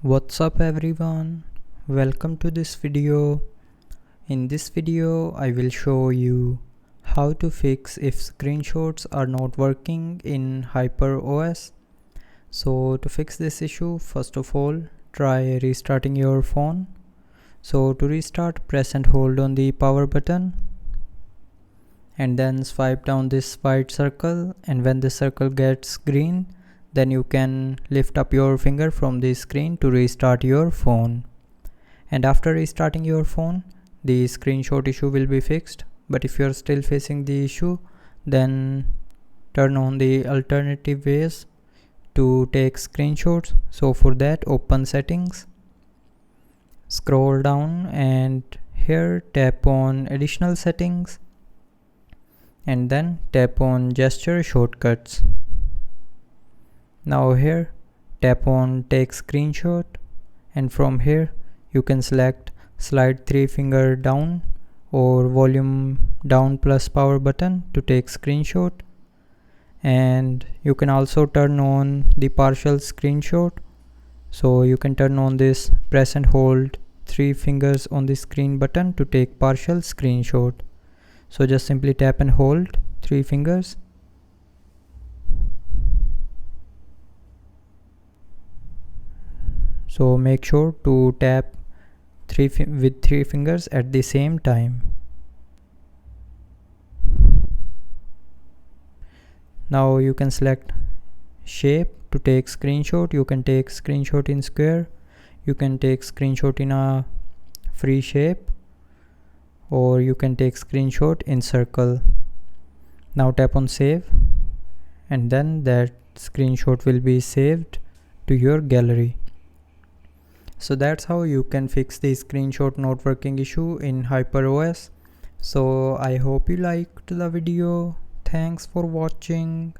What's up everyone, welcome to this video. In this video I will show you how to fix if screenshots are not working in hyperos. So to fix this issue, first of all try restarting your phone. So to restart, press and hold on the power button and then swipe down this white circle, and when the circle gets green, then you can lift up your finger from the screen to restart your phone. And after restarting your phone, the screenshot issue will be fixed. But if you're still facing the issue, then turn on the alternative ways to take screenshots. So for that, open settings, scroll down, and here tap on additional settings and then tap on gesture shortcuts. Now here tap on take screenshot, and from here you can select slide 3 finger down or volume down plus power button to take screenshot, and you can also turn on the partial screenshot. So you can turn on this press and hold 3 fingers on the screen button to take partial screenshot. So just simply tap and hold 3 fingers. So make sure to tap with 3 fingers at the same time. Now you can select shape to take screenshot. You can take screenshot in square, you can take screenshot in a free shape, or you can take screenshot in circle. Now tap on save, and then that screenshot will be saved to your gallery. So that's how you can fix the screenshot not working issue in hyperos. So I hope you liked the video. Thanks for watching.